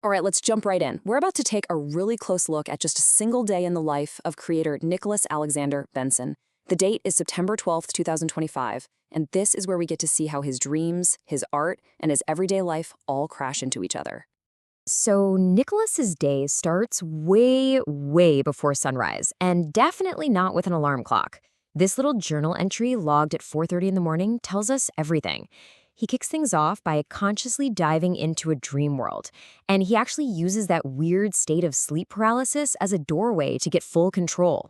All right, let's jump right in. We're about to take a really close look at just a single day in the life of creator Nicholas Alexander Benson. The date is September 12th, 2025, and this is where we get to see how his dreams, his art, and his everyday life all crash into each other. So Nicholas's day starts way, way before sunrise, and definitely not with an alarm clock. This little journal entry logged at 4:30 in the morning tells us everything. He kicks things off by consciously diving into a dream world, and he actually uses that weird state of sleep paralysis as a doorway to get full control.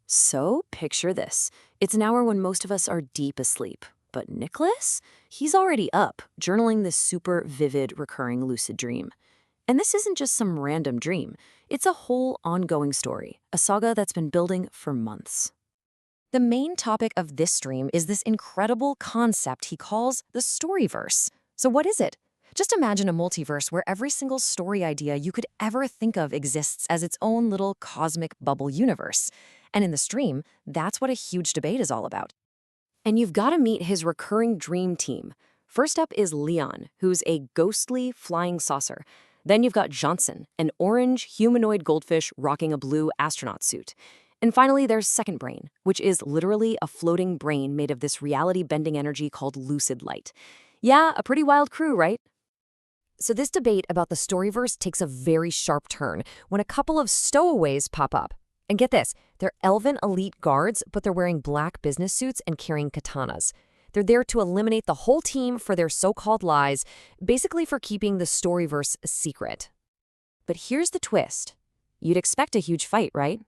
So, picture this. It's an hour when most of us are deep asleep. But Nicholas? He's already up, journaling this super vivid, recurring lucid dream. And this isn't just some random dream. It's a whole ongoing story, a saga that's been building for months. The main topic of this dream is this incredible concept he calls the storyverse. So what is it? Just imagine a multiverse where every single story idea you could ever think of exists as its own little cosmic bubble universe. And in the stream, that's what a huge debate is all about. And you've got to meet his recurring dream team. First up is Leon, who's a ghostly flying saucer. Then you've got Johnson, an orange humanoid goldfish rocking a blue astronaut suit. And finally, there's Second Brain, which is literally a floating brain made of this reality-bending energy called lucid light. Yeah, a pretty wild crew, right? So this debate about the storyverse takes a very sharp turn when a couple of stowaways pop up. And get this, they're elven elite guards, but they're wearing black business suits and carrying katanas. They're there to eliminate the whole team for their so-called lies, basically for keeping the storyverse a secret. But here's the twist. You'd expect a huge fight, right?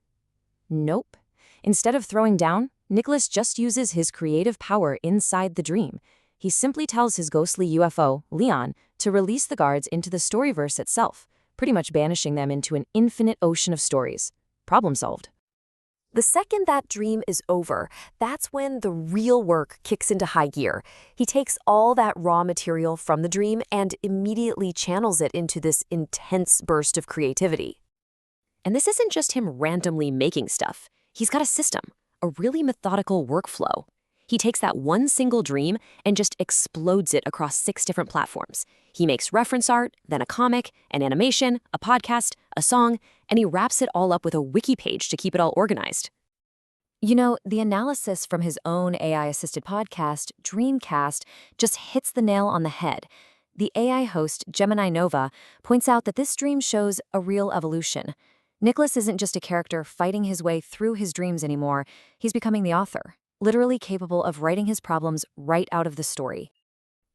Nope. Instead of throwing down, Nicholas just uses his creative power inside the dream. He simply tells his ghostly UFO, Leon, to release the guards into the storyverse itself, pretty much banishing them into an infinite ocean of stories. Problem solved. The second that dream is over, that's when the real work kicks into high gear. He takes all that raw material from the dream and immediately channels it into this intense burst of creativity. And this isn't just him randomly making stuff. He's got a system, a really methodical workflow. He takes that one single dream and just explodes it across 6 different platforms. He makes reference art, then a comic, an animation, a podcast, a song, and he wraps it all up with a wiki page to keep it all organized. You know, the analysis from his own AI-assisted podcast, Dreamcast, just hits the nail on the head. The AI host, Gemini Nova, points out that this dream shows a real evolution. Nicholas isn't just a character fighting his way through his dreams anymore. He's becoming the author, literally capable of writing his problems right out of the story.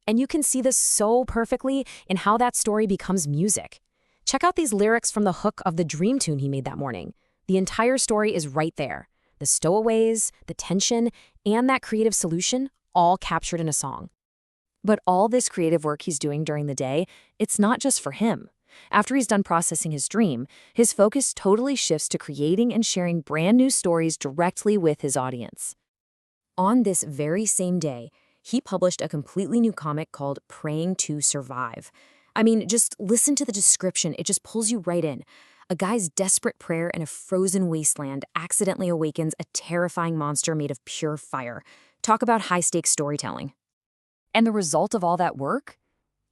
And you can see this so perfectly in how that story becomes music. Check out these lyrics from the hook of the dream tune he made that morning. The entire story is right there. The stowaways, the tension, and that creative solution all captured in a song. But all this creative work he's doing during the day, it's not just for him. After he's done processing his dream, his focus totally shifts to creating and sharing brand new stories directly with his audience. On this very same day, he published a completely new comic called Praying to Survive. I mean, just listen to the description. It just pulls you right in. A guy's desperate prayer in a frozen wasteland accidentally awakens a terrifying monster made of pure fire. Talk about high-stakes storytelling. And the result of all that work?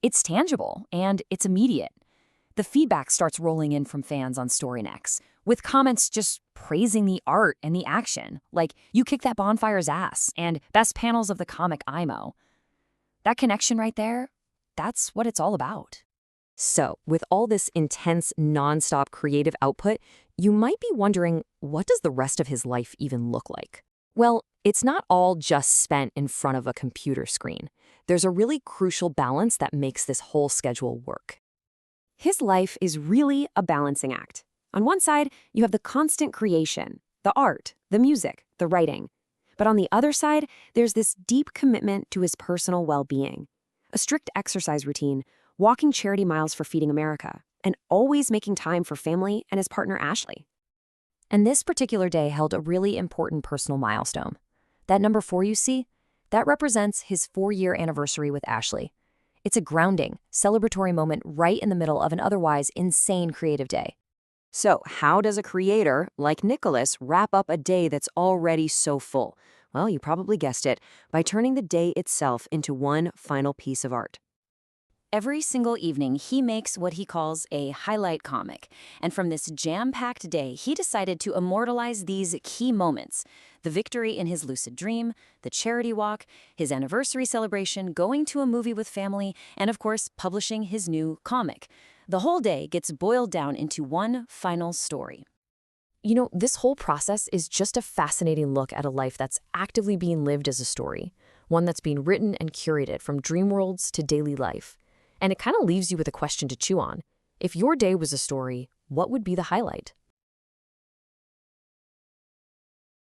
It's tangible, and it's immediate. The feedback starts rolling in from fans on StoryNext, with comments just praising the art and the action, like "you kicked that bonfire's ass" and "best panels of the comic IMO." That connection right there, that's what it's all about. So, with all this intense, nonstop creative output, you might be wondering, what does the rest of his life even look like? Well, it's not all just spent in front of a computer screen. There's a really crucial balance that makes this whole schedule work. His life is really a balancing act. On one side, you have the constant creation, the art, the music, the writing. But on the other side, there's this deep commitment to his personal well-being. A strict exercise routine, walking charity miles for Feeding America, and always making time for family and his partner Ashley. And this particular day held a really important personal milestone. That number 4 you see, that represents his 4-year anniversary with Ashley. It's a grounding, celebratory moment right in the middle of an otherwise insane creative day. So, how does a creator like Nicholas wrap up a day that's already so full? Well, you probably guessed it, by turning the day itself into one final piece of art. Every single evening, he makes what he calls a highlight comic. And from this jam-packed day, he decided to immortalize these key moments: the victory in his lucid dream, the charity walk, his anniversary celebration, going to a movie with family, and of course, publishing his new comic. The whole day gets boiled down into one final story. You know, this whole process is just a fascinating look at a life that's actively being lived as a story, one that's being written and curated from dream worlds to daily life. And it kind of leaves you with a question to chew on. If your day was a story, what would be the highlight?